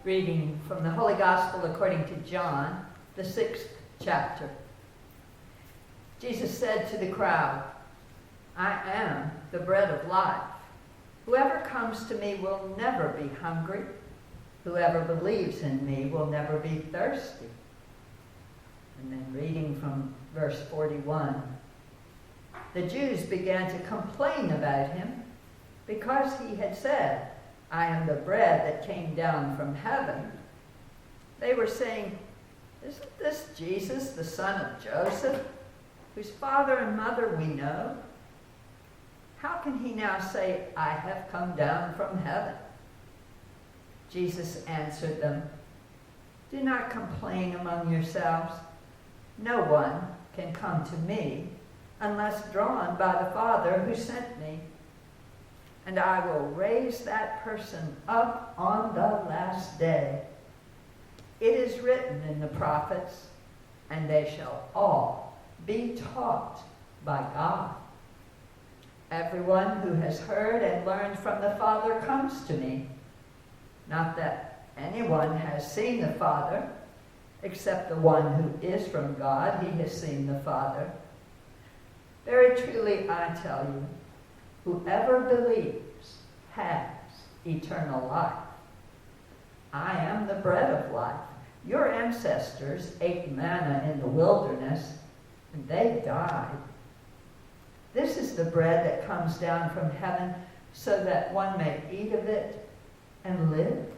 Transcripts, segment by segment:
Reading from the Holy Gospel according to John, the 6th chapter. Jesus said to the crowd, "I am the bread of life. Whoever comes to me will never be hungry. Whoever believes in me will never be thirsty." And then reading from verse 41. The Jews began to complain about him because he had said, "I am the bread that came down from heaven." They were saying, "Isn't this Jesus, the son of Joseph, whose father and mother we know? How can he now say, 'I have come down from heaven'?" Jesus answered them, "Do not complain among yourselves. No one can come to me unless drawn by the Father who sent me. And I will raise that person up on the last day. It is written in the prophets, and they shall all be taught by God. Everyone who has heard and learned from the Father comes to me. Not that anyone has seen the Father, except the one who is from God. He has seen the Father. Very truly I tell you, whoever believes has eternal life. I am the bread of life. Your ancestors ate manna in the wilderness, and they died. This is the bread that comes down from heaven, so that one may eat of it and live.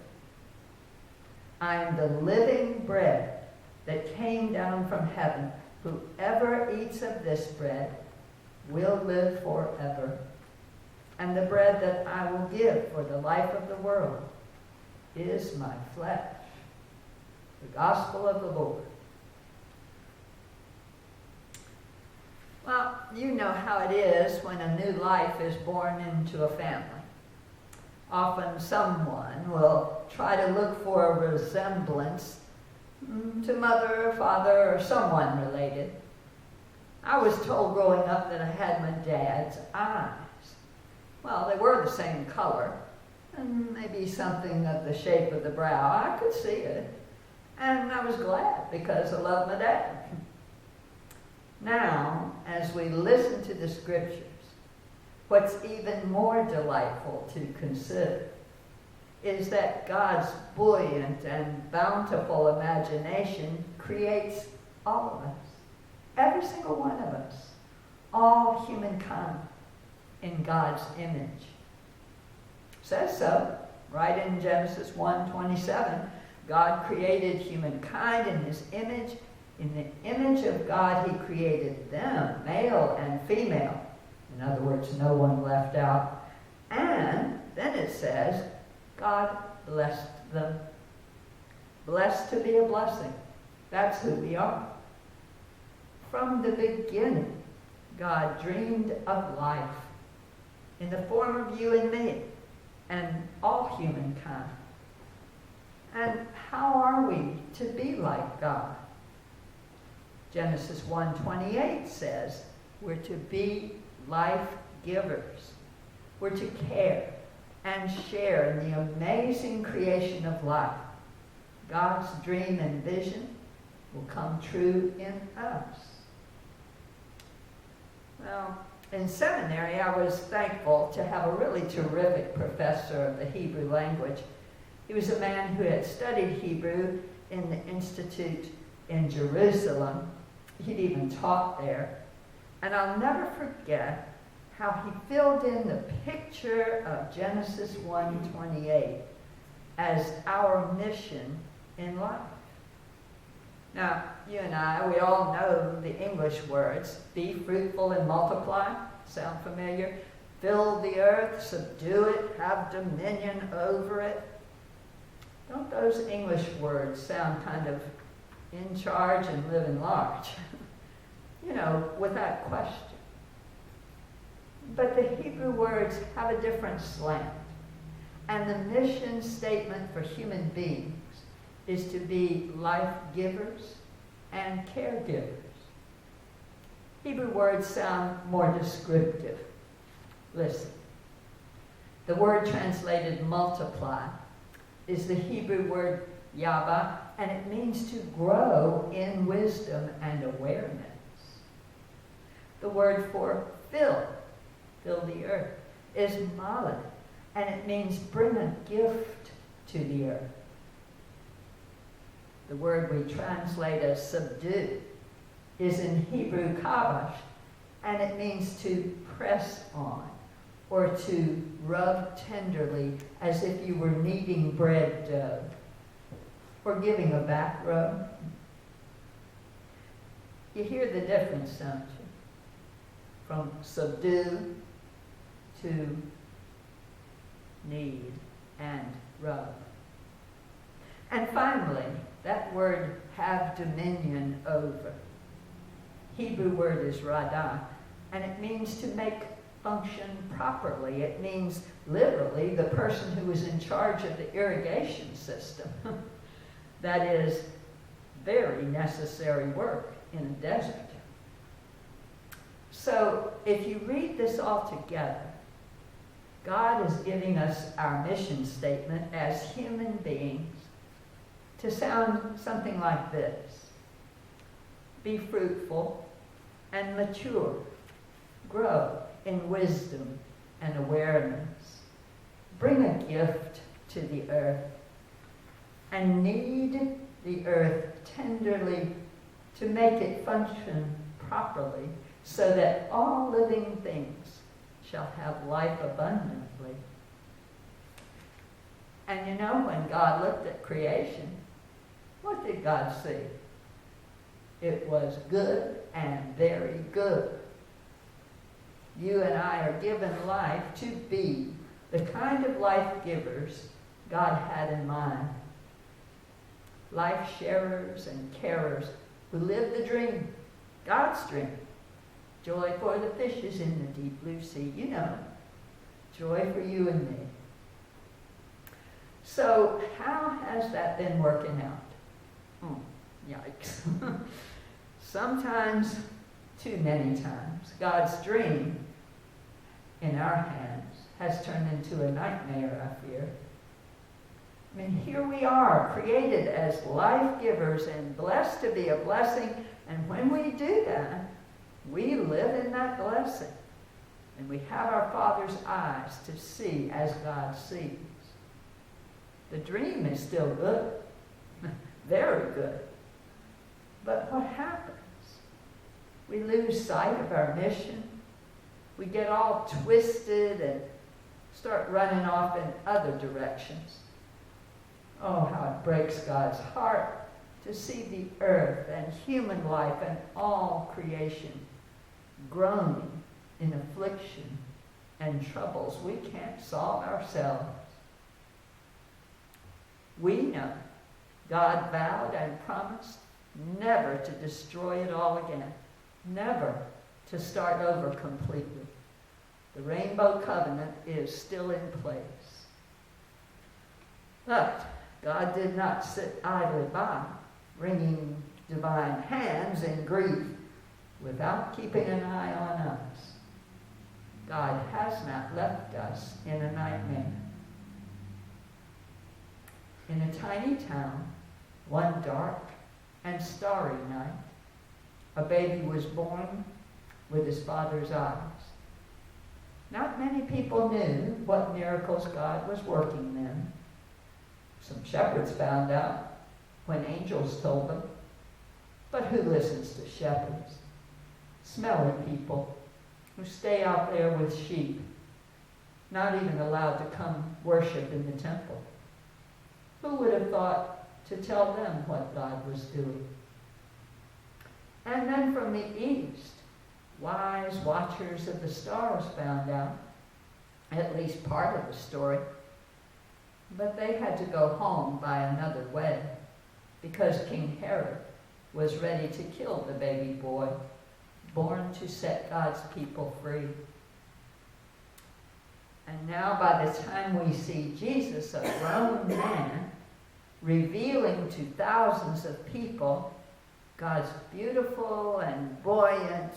I am the living bread that came down from heaven. Whoever eats of this bread will live forever. And the bread that I will give for the life of the world is my flesh." The Gospel of the Lord. Well, you know how it is when a new life is born into a family. Often someone will try to look for a resemblance to mother or father or someone related. I was told growing up that I had my dad's eyes. Well, they were the same color, and maybe something of the shape of the brow. I could see it, and I was glad because I loved my dad. Now, as we listen to the scriptures, what's even more delightful to consider is that God's buoyant and bountiful imagination creates all of us, every single one of us, all humankind, in God's image. It says so, right in Genesis 1:27. God created humankind in his image. In the image of God, he created them, male and female. In other words, no one left out. And then it says, God blessed them. Blessed to be a blessing. That's who we are. From the beginning, God dreamed of life in the form of you and me and all humankind. And how are we to be like God? Genesis 1:28 says we're to be life givers. We're to care and share in the amazing creation of life. God's dream and vision will come true in us. Well, in seminary, I was thankful to have a really terrific professor of the Hebrew language. He was a man who had studied Hebrew in the Institute in Jerusalem. He'd even taught there. And I'll never forget how he filled in the picture of Genesis 1:28 as our mission in life. Now, you and I, we all know the English words, be fruitful and multiply. Sound familiar? Fill the earth, subdue it, have dominion over it. Don't those English words sound kind of in charge and living large? You know, without question. But the Hebrew words have a different slant. And the mission statement for human beings is to be life givers and caregivers. Hebrew words sound more descriptive. Listen. The word translated multiply is the Hebrew word yaba, and it means to grow in wisdom and awareness. The word for fill the earth, is malad, and it means bring a gift to the earth. The word we translate as subdue is in Hebrew kabash, and it means to press on or to rub tenderly as if you were kneading bread dough or giving a back rub. You hear the difference, don't you? From subdue to knead and rub. And finally, that word have dominion over. Hebrew word is radah, and it means to make function properly. It means literally the person who is in charge of the irrigation system. That is very necessary work in a desert. So if you read this all together, God is giving us our mission statement as human beings to sound something like this: be fruitful and mature, grow in wisdom and awareness, bring a gift to the earth, and knead the earth tenderly to make it function properly, so that all living things shall have life abundantly. And you know, when God looked at creation, what did God see? It was good and very good. You and I are given life to be the kind of life givers God had in mind. Life sharers and carers who live the dream, God's dream. Joy for the fishes in the deep blue sea, you know. Joy for you and me. So how has that been working out? Yikes. Sometimes, too many times, God's dream in our hands has turned into a nightmare, I fear. I mean, here we are, created as life givers and blessed to be a blessing, and when we do that, we live in that blessing, and we have our Father's eyes to see as God sees. The dream is still good, very good. But what happens? We lose sight of our mission. We get all twisted and start running off in other directions. Oh, how it breaks God's heart to see the earth and human life and all creation groaning in affliction and troubles we can't solve ourselves. We know God vowed and promised never to destroy it all again, never to start over completely. The Rainbow Covenant is still in place. But God did not sit idly by, wringing divine hands in grief without keeping an eye on us. God has not left us in a nightmare. In a tiny town, one dark and starry night, a baby was born with his father's eyes. Not many people knew what miracles God was working then. Some shepherds found out when angels told them. But who listens to shepherds? Smelly people who stay out there with sheep, not even allowed to come worship in the temple. Who would have thought to tell them what God was doing? And then from the east, wise watchers of the stars found out at least part of the story. But they had to go home by another way because King Herod was ready to kill the baby boy, born to set God's people free. And now by the time we see Jesus, a grown man, revealing to thousands of people God's beautiful and buoyant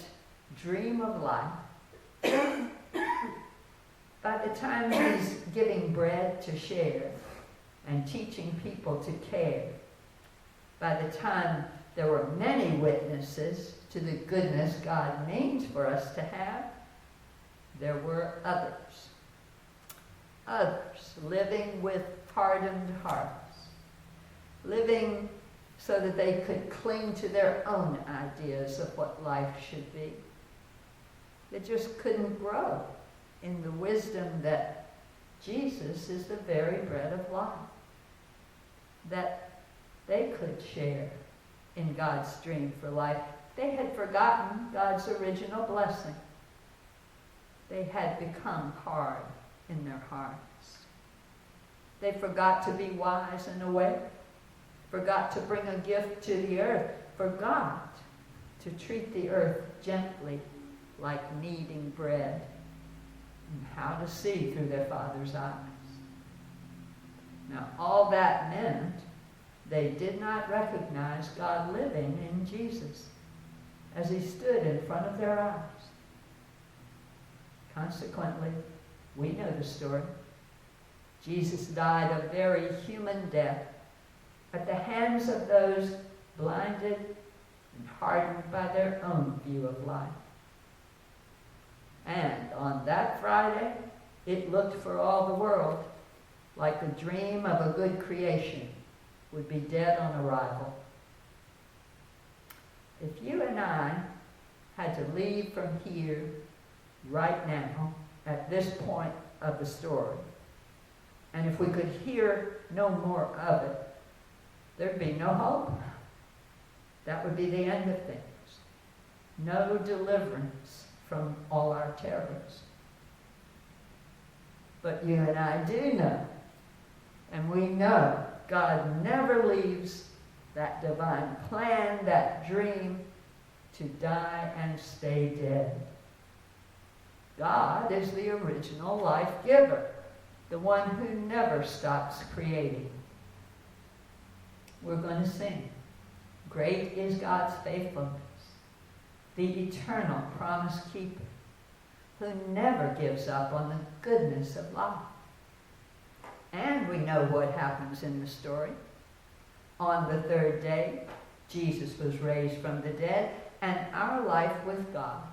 dream of life, by the time he's giving bread to share, and teaching people to care. By the time there were many witnesses to the goodness God means for us to have, there were others. Others living with hardened hearts, living so that they could cling to their own ideas of what life should be. They just couldn't grow in the wisdom that Jesus is the very bread of life, that they could share in God's dream for life. They had forgotten God's original blessing. They had become hard in their hearts. They forgot to be wise and aware, forgot to bring a gift to the earth, forgot to treat the earth gently like kneading bread, and how to see through their Father's eyes. Now, all that meant they did not recognize God living in Jesus as he stood in front of their eyes. Consequently, we know the story. Jesus died a very human death at the hands of those blinded and hardened by their own view of life. And on that Friday, it looked for all the world like the dream of a good creation would be dead on arrival. If you and I had to leave from here right now, at this point of the story, and if we could hear no more of it, there'd be no hope. That would be the end of things. No deliverance from all our terrors. But you and I do know, and we know God never leaves that divine plan, that dream, to die and stay dead. God is the original life giver, the one who never stops creating. We're going to sing, "Great is God's faithfulness," the eternal promise keeper, who never gives up on the goodness of life. And we know what happens in the story. On the third day, Jesus was raised from the dead, and our life with God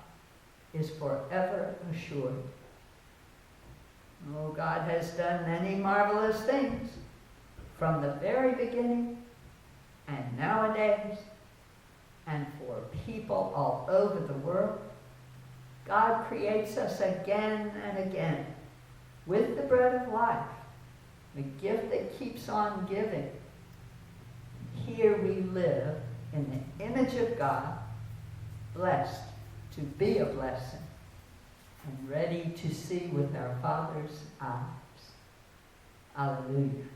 is forever assured. Oh, God has done many marvelous things from the very beginning and nowadays, and for people all over the world. God creates us again and again with the bread of life, the gift that keeps on giving. Here we live in the image of God, blessed to be a blessing, and ready to see with our Father's eyes. Alleluia.